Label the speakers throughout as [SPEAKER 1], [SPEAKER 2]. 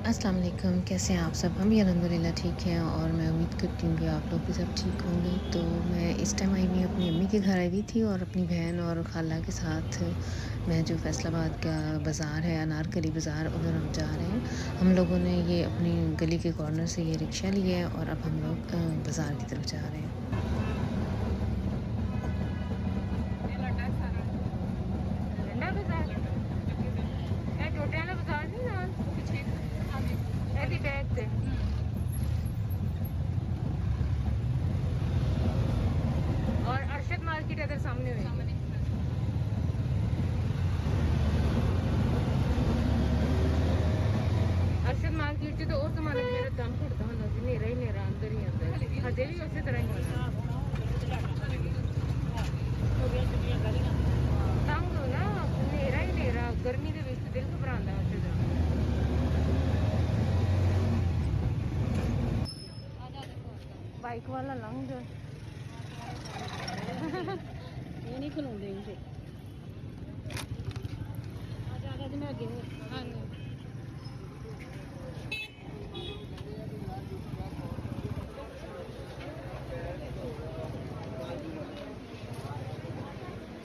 [SPEAKER 1] अस्सलाम वालेकुम, कैसे हैं आप सब? हम भी अल्हम्दुलिल्लाह ठीक हैं और मैं उम्मीद करती हूँ कि आप लोग भी सब ठीक होंगे। तो मैं इस टाइम आई हुई अपनी अम्मी के घर आई हुई थी और अपनी बहन और ख़ाला के साथ मैं जो फैसलाबाद का बाज़ार है, अनारकली बाज़ार, उधर हम जा रहे हैं। हम लोगों ने ये अपनी गली के कॉर्नर से ये रिक्शा लिया है और अब हम लोग बाज़ार की तरफ जा रहे हैं।
[SPEAKER 2] ठंडा बाजार ਇਹ ਛੋਟਿਆਂ ਦਾ ਬਾਜ਼ਾਰ ਨਹੀਂ ਨਾਲ ਪਿੱਛੇ ਇਹਦੀ ਬੈਗ ਤੇ और अरशद मार्केट इधर सामने हुई अरशद मार्केट च तो उस जमाने च मेरा दम घुटदा होंदा सी नेरा ही नेरा अंदर ही अंदर हजे भी उसी तरह ही होना तंग ना नेरा ही नेरा गर्मी ਦੇ ਵਿੱਚ ਦਿਲ ਘਬਰਾਉਂਦਾ ਉੱਥੇ ਦਾ बाइक वाला लंघ जा
[SPEAKER 3] ਇਹ ਨਹੀਂ ਖਲੋਂਦੇ ਇੰਜ ਆ ਜਾ ਕੇ ਮੈਂ ਅੱਗੇ ਹਾਂ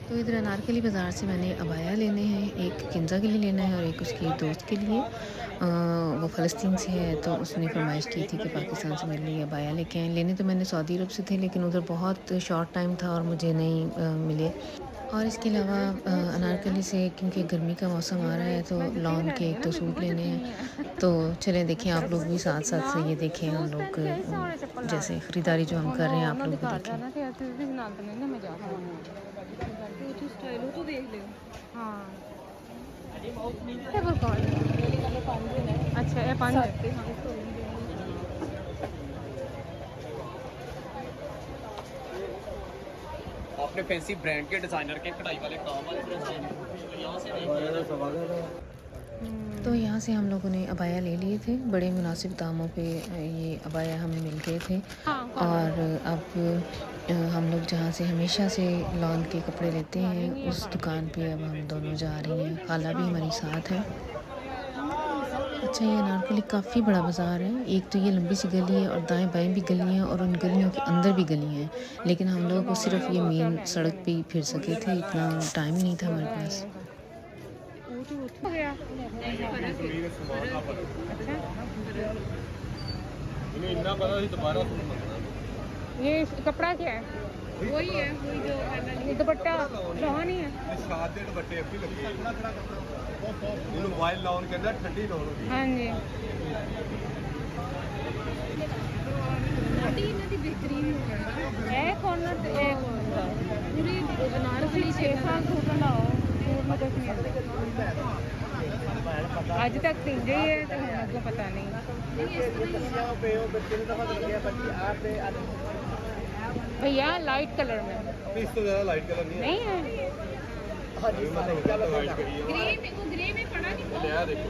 [SPEAKER 1] तो इधर अनारकली बाज़ार से मैंने अबाया लेने हैं, एक किंजा के लिए लेना है और एक उसकी दोस्त के लिए। वो फ़लस्तीन से है तो उसने फरमाइश की थी कि पाकिस्तान से मेरे लिए अबाया लेके आएँ। लेने तो मैंने सऊदी अरब से थे लेकिन उधर बहुत शॉर्ट टाइम था और मुझे नहीं मिले। और इसके अलावा अनारकली से क्योंकि गर्मी का मौसम आ रहा है तो लॉन के एक दो सूट लेने हैं। तो चलें देखें आप लोग भी साथ साथ से ये देखें हम लोग जैसे ख़रीदारी जो हम कर रहे हैं आप लोग भी देखें।
[SPEAKER 3] ਤੂੰ ਸਟਾਈਲ ਉਹ ਤੋਂ ਦੇਖ ਲਿਓ
[SPEAKER 2] हाँ
[SPEAKER 3] ਮੇਰੇ ਵਾਲੇ ਪੰਜ ਨੇ
[SPEAKER 2] अच्छा ये पाँच
[SPEAKER 3] ਤੇ ਹਾਂ ਇਸ ਤੋਂ
[SPEAKER 4] अपने फैंसी ब्रांड के डिज़ाइनर के कढ़ाई वाले काम वाले ड्रेस तो यहाँ से
[SPEAKER 1] तो यहाँ से हम लोगों ने अबाया ले लिए थे, बड़े मुनासिब दामों पे ये अबाया हमें मिल गए थे। और अब हम लोग जहाँ से हमेशा से लॉन के कपड़े लेते हैं उस दुकान पे अब हम दोनों जा रही हैं, खाला भी हमारी साथ है। अच्छा ये अनारकली काफ़ी बड़ा बाज़ार है, एक तो ये लंबी सी गली है और दाएं बाएं भी गली हैं और उन गलियों के अंदर भी गली हैं, लेकिन हम लोग को सिर्फ ये मेन सड़क पे ही फिर सके थे, इतना टाइम ही नहीं था हमारे पास।
[SPEAKER 2] हो गया
[SPEAKER 4] इतना पता ही दोबारा
[SPEAKER 2] ये कपड़ा क्या है
[SPEAKER 3] वही है वही जो पहना
[SPEAKER 2] ये दुपट्टा लोहा नहीं है
[SPEAKER 4] शाद ਦੇ ਦੁਪੱਟੇ ਅੱਪੀ ਲੱਗੇ ਇਹਨੂੰ ਮੋਬਾਈਲ ਲਾਉਣ ਕਹਿੰਦਾ ਠੰਡੀ ਲਾਉਣ ਦੀ
[SPEAKER 2] हाँ जी
[SPEAKER 3] ਨਾਟੀ ਇਹਨਾਂ ਦੀ ਬਿਹਤਰੀਨ ਹੋ ਗਈ
[SPEAKER 2] ਇਹ ਕੌਰਨਰ ਤੇ ਇਹ
[SPEAKER 3] ਪੂਰੀ
[SPEAKER 2] ਤੁਸੀਂ 6 ਸਾਲ ਸੂਟ ਲਾਓ ਸੂਟ ਨੂੰ ਕੁਝ ਨਹੀਂ ਆਉਂਦਾ ਅੱਜ ਤੱਕ ਸਿੰਜੇ ਹੀ ਹੈ ਤੇ ਹੁਣ ਅੱਗੋਂ ਪਤਾ ਨਹੀਂ भैया लाइट कलर में
[SPEAKER 4] ਇਸ ਤੋਂ ਜ਼ਿਆਦਾ ਲਾਈਟ ਕਲਰ ਨਹੀਂ
[SPEAKER 2] नहीं है
[SPEAKER 4] हाँ जी मतलब लाइट करी है
[SPEAKER 3] ਗ੍ਰੇ ਮੇ ਕੋ ਗ੍ਰੇ ਮੇ ਪੜਾ ਨਹੀਂ
[SPEAKER 4] ले आ देखो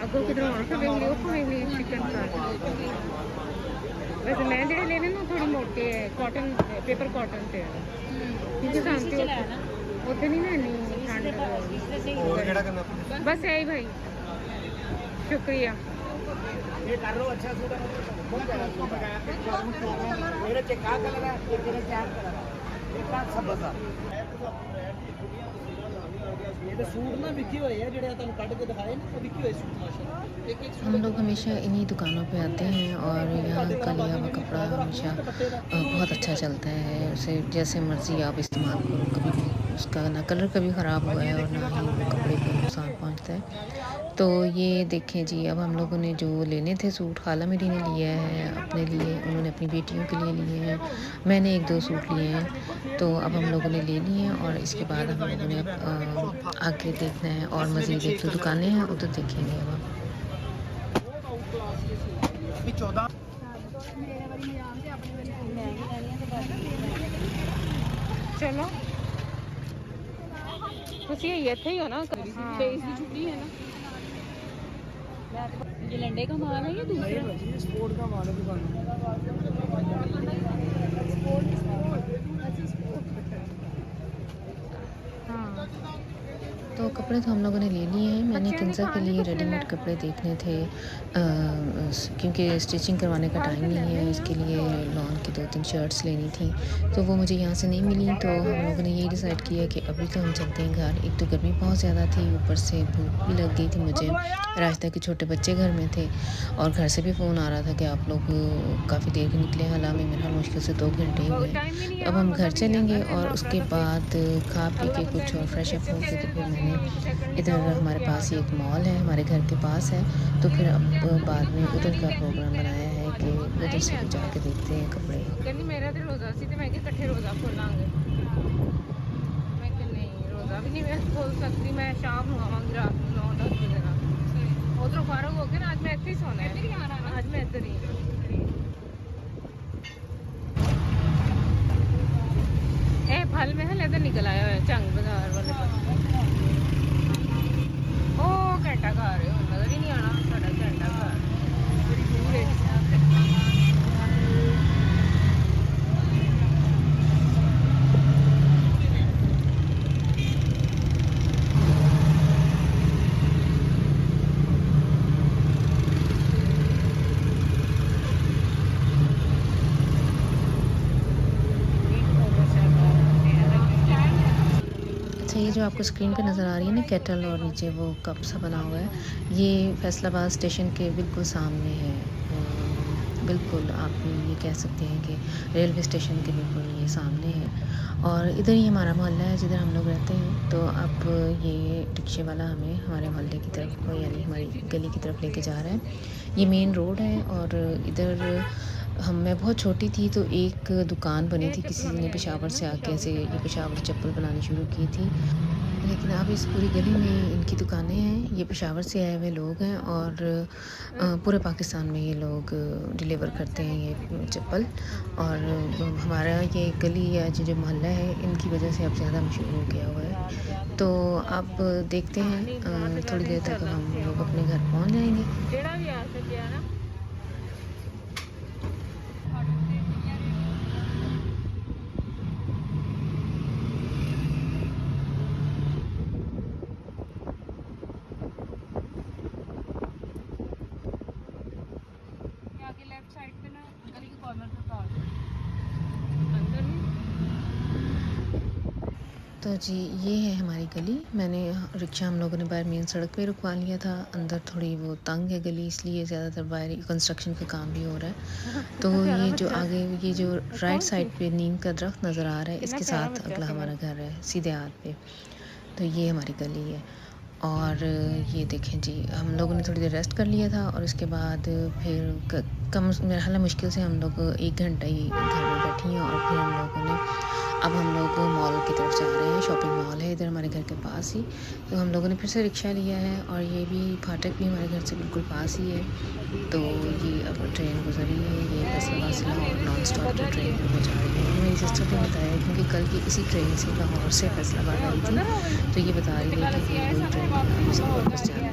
[SPEAKER 2] ਅੱਗੋਂ ਕਿਧਰੋਂ ਆ ਕੇ ਵੇਖ ਲਿਓ ਕੋਈ ਨਹੀਂ ਚਿਕਨ ਫਰਾਈ वैसे मैं ਜਿਹੜੇ ਲੈਣੇ ਨਾ ਥੋੜੀ ਮੋਟੇ ਹੈ ਕਾਟਨ ਪੇਪਰ ਕਾਟਨ ਤੇ ਹੈ ਕਿਉਂਕਿ ਸਾਨੂੰ ਉੱਥੇ ਨਹੀਂ ਨਾ ਇੰਨੀ ਠੰਡ
[SPEAKER 4] और केड़ा करना
[SPEAKER 2] बस यही भाई शुक्रिया
[SPEAKER 5] ये कर लो अच्छा सूट है बहुत प्यारा सूट है मेरे चेका कलर है ये तेरे चार कलर है एक लाख 70,000 ये तो सूट ना बिकी हुए है जेड़े ਤੁਹਾਨੂੰ ਕੱਢ ਕੇ ਦਿਖਾਏ ਨਾ ਉਹ ਬਿਕੀ ਹੋਏ सूट माशाल्लाह एक एक
[SPEAKER 1] हम लोग हमेशा इन्हीं दुकानों पे आते हैं और यहाँ का लिया हुआ कपड़ा हमेशा बहुत अच्छा चलता है, उसे जैसे मर्ज़ी आप इस्तेमाल करो, कभी भी उसका ना कलर कभी ख़राब हुआ है और ना ही वो कपड़े को नुकसान पहुँचता है। तो ये देखें जी अब हम लोगों ने जो लेने थे सूट खाला मेरी ने लिया है अपने लिए, उन्होंने अपनी बेटियों के लिए लिए हैं, मैंने एक दो सूट लिए हैं। तो अब हम लोगों ने ले लिए हैं और इसके बाद हम लोगों ने आगे देखना है और मज़ीद एक जो दुकानें हैं उधर देखेंगे अब हम।
[SPEAKER 5] भी 14
[SPEAKER 3] ਮੇਰੇ ਵਾਲੀ ਮਜ਼ਾਕ ਤੇ ਆਪਣੇ ਵਾਲੀ ਮਹਿੰਗੀ ਲੈਣੀ ਤੇ ਬਸ
[SPEAKER 2] चलो ਤੁਸੀਂ ਇੱਥੇ ਹੀ ਹੋ ਨਾ
[SPEAKER 3] फेस की छुट्टी है ना ये लंडे का माल है या दूसरा
[SPEAKER 5] स्पोर्ट का माल है दुकान
[SPEAKER 1] तो कपड़े तो हम लोगों ने ले लिए हैं। मैंने किंज़ा के लिए रेडीमेड कपड़े देखने थे क्योंकि स्टिचिंग करवाने का टाइम नहीं है। इसके लिए लॉन की 2-3 शर्ट्स लेनी थी, तो वो मुझे यहाँ से नहीं मिली। तो हम लोगों ने यही डिसाइड किया कि अभी तो हम चलते हैं घर। एक तो गर्मी बहुत ज़्यादा थी, ऊपर से भूख भी लग गई थी मुझे। रास्ते के छोटे बच्चे घर में थे और घर से भी फ़ोन आ रहा था कि आप लोग काफ़ी देर के निकले हैं। हालांकि मेरे ख्याल मुश्किल से 2 घंटे हुए हैं। अब हम घर चलेंगे और उसके बाद खा पी के कुछ और फ्रेश अप होके तो फिर मैंने इधर हमारे पास ही एक मॉल है, हमारे घर के पास है, तो फिर अब बाद में उधर का प्रोग्राम बनाया है कि उधर से कुछ जाके देखते हैं कपड़े।
[SPEAKER 2] कहनी मेरा तो रोज़ा सी ते मैं कि इकट्ठे रोज़ा खोलांगे। मैं कि नहीं रोज़ा भी नहीं मैं खोल सकती, मैं शाम ਨੂੰ ਆਵਾਂਗੀ ਰਾਤ ਨੂੰ 9-10 ਵਜੇ ਨਾਲ। ਉਧਰੋਂ ਫਾਰਗ ਹੋ ਕੇ ਨਾ ਅੱਜ ਮੈਂ ਇੱਥੇ ਹੀ ਸੌਣਾ ਹੈ। ਅੱਜ ਮੈਂ ਇੱਧਰ ਹੀ ਇਹ ਫਲ ਮਹਿਲ ਇੱਧਰ ਨਿਕਲ ਆਇਆ ਹੋਇਆ ਝੰਗ ਬਾਜ਼ਾਰ ਵਾਲੇ ਪਾਸੇ। ਉਹ ਘੰਟਾ ਘਰ ਹੈ, ਨਜ਼ਰ ਹੀ ਨਹੀਂ ਆਣਾ ਸਾਡਾ ਘੰਟਾ ਘਰ ਬੜੀ ਦੂਰ ਹੈ।
[SPEAKER 1] अच्छा, ये जो आपको स्क्रीन पे नज़र आ रही है ना केटल और नीचे वो कप सा बना हुआ है, ये फैसलाबाद स्टेशन के बिल्कुल सामने है। बिल्कुल आप ये कह सकते हैं कि रेलवे स्टेशन के बिल्कुल ये सामने है और इधर ही हमारा मोहल्ला है जिधर हम लोग रहते हैं। तो अब ये रिक्शे वाला हमें हमारे मोहल्ले की तरफ यानी हमारी गली की तरफ लेके जा रहा है। ये मेन रोड है और इधर मैं बहुत छोटी थी तो एक दुकान बनी थी, किसी ने पेशावर से आके ऐसे ये पेशावर चप्पल बनानी शुरू की थी, लेकिन अब इस पूरी गली में इनकी दुकानें हैं। ये पेशावर से आए हुए लोग हैं और पूरे पाकिस्तान में ये लोग डिलीवर करते हैं ये चप्पल। और हमारा ये गली या जो मोहल्ला है इनकी वजह से अब ज़्यादा मशहूर हो गया हुआ है। तो अब देखते हैं थोड़ी देर तक हम लोग अपने घर पहुँच जाएंगे। तो जी ये है हमारी गली। मैंने रिक्शा हम लोगों ने बाहर मेन सड़क पे रुकवा लिया था। अंदर थोड़ी वो तंग है गली, इसलिए ज़्यादातर बाहर कंस्ट्रक्शन का काम भी हो रहा है। तो ये जो आगे ये जो राइट साइड पे नीम का दरख्त नज़र आ रहा है, इसके साथ अगला हमारा घर है सीधे हाथ पे। तो ये हमारी गली है और ये देखें जी हम लोगों ने थोड़ी देर रेस्ट कर लिया था और उसके बाद फिर मेरा ख्याल मुश्किल से हम लोग 1 घंटा ही घर में बैठी हैं और फिर हम लोगों ने अब हम लोग मॉल की तरफ जा रहे हैं। शॉपिंग मॉल है इधर हमारे घर के पास ही। तो हम लोगों ने फिर से रिक्शा लिया है और ये भी फाटक भी हमारे घर से बिल्कुल पास ही है। तो ये अब ट्रेन गुजरी है, ये फैसलाबाद से लाहौर नॉन स्टॉप की ट्रेन वो जा रही है। मेरी सिस्टर ने बताया क्योंकि कल की इसी ट्रेन से लाहौर से फैसलाबाद आई थी, तो ये बता रही थी कि वही ट्रेन मुझे वापस जाना है।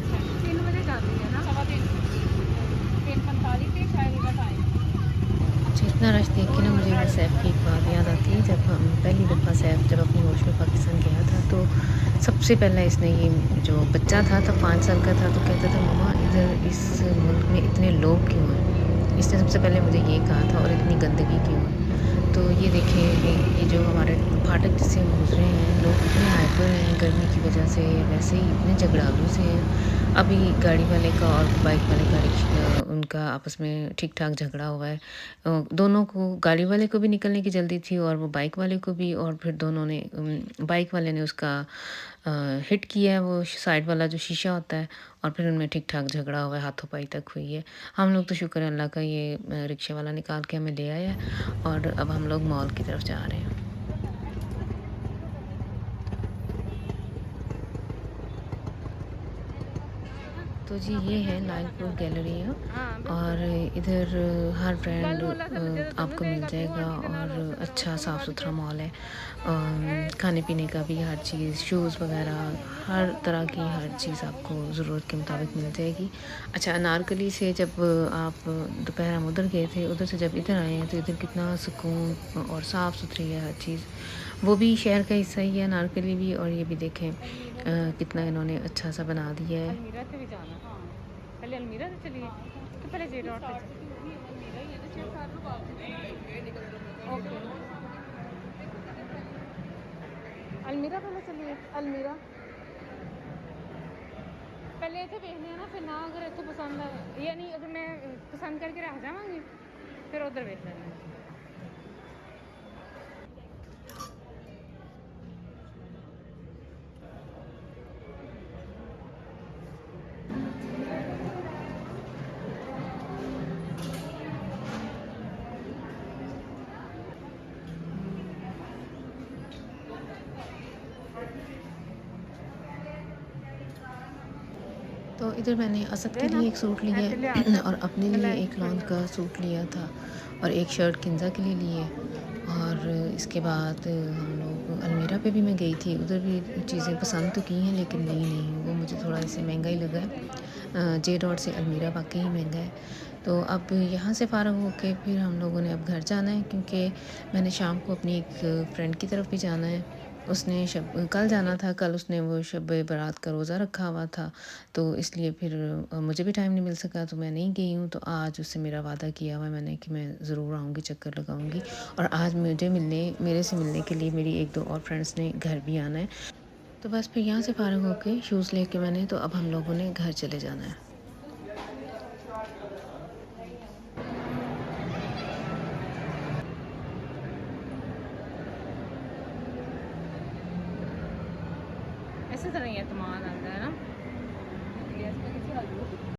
[SPEAKER 1] इतना रश देख के ना मुझे सैफ की एक बात याद आती है। जब हम पहली दफ़ा सैफ जब अपनी होश में पाकिस्तान गया था तो सबसे पहला इसने ये जो बच्चा था तब 5 साल का था, तो कहता था मम्मा इधर इस मुल्क में इतने लोग क्यों हैं। इसने सबसे पहले मुझे ये कहा था और इतनी गंदगी क्यों है। तो ये देखिए ये जो हमारे फाटक जिससे हम गुजरे हैं, लोग इतने हाइपर हैं गर्मी की वजह से, वैसे ही इतने झगड़ालू से हैं। अभी गाड़ी वाले का और बाइक वाले का उनका आपस में ठीक ठाक झगड़ा हुआ है। दोनों को, गाड़ी वाले को भी निकलने की जल्दी थी और वो बाइक वाले को भी, और फिर दोनों ने बाइक वाले ने उसका हिट किया है वो साइड वाला जो शीशा होता है, और फिर उनमें ठीक ठाक झगड़ा हुआ है, हाथों पाई तक हुई है। हम लोग तो शुक्र है अल्लाह का ये रिक्शे वाला निकाल के हमें ले आया और अब हम लोग मॉल की तरफ जा रहे हैं। तो जी ये है लालपुर गैलरी है और इधर हर ब्रांड आपको मिल जाएगा और अच्छा साफ़ सुथरा मॉल है। खाने पीने का भी हर चीज़, शूज़ वगैरह, हर तरह की हर चीज़ आपको ज़रूरत के मुताबिक मिल जाएगी। अच्छा, अनारकली से जब आप दोपहर हम उधर गए थे, उधर से जब इधर आए हैं तो इधर कितना सुकून और साफ़ सुथरी है हर चीज़। वो भी शहर का हिस्सा ही है, अनारकली भी। और ये भी देखें कितना इन्होंने अच्छा सा बना दिया है।
[SPEAKER 2] अलमीरा से भी जाना, पहले अलमीरा से चलिए, तो पहले जे डॉट पे ओके। अलमीरा पहले चलिए, अलमीरा पहले इतने देखने हैं ना, फिर ना अगर इतने पसंद आए, यानी अगर मैं पसंद करके रख जावांगी फिर उधर देख लेना।
[SPEAKER 1] तो इधर मैंने असद के लिए एक सूट लिया और अपने लिए एक लॉन का सूट लिया था और एक शर्ट किंजा के लिए लिए। और इसके बाद हम लोग अलमीरा पे भी मैं गई थी, उधर भी चीज़ें पसंद तो की हैं लेकिन नहीं, वो मुझे थोड़ा इसे महंगा ही लगा है। जे डॉट से अलमीरा वाकई ही महंगा है। तो अब यहाँ से फ़ारग होके फिर हम लोगों ने अब घर जाना है, क्योंकि मैंने शाम को अपनी एक फ्रेंड की तरफ भी जाना है। उसने कल जाना था, कल उसने वो शब बारात का रोज़ा रखा हुआ था, तो इसलिए फिर मुझे भी टाइम नहीं मिल सका, तो मैं नहीं गई हूँ। तो आज उससे मेरा वादा किया हुआ है मैंने कि मैं ज़रूर आऊँगी, चक्कर लगाऊँगी। और आज मेरे से मिलने के लिए मेरी 1-2 और फ्रेंड्स ने घर भी आना है। तो बस फिर यहाँ से फ़ारग होके शूज़ लेके मैंने, तो अब हम लोगों ने घर चले जाना है।
[SPEAKER 2] ऐसे तरह ही एतमाद आता है ना।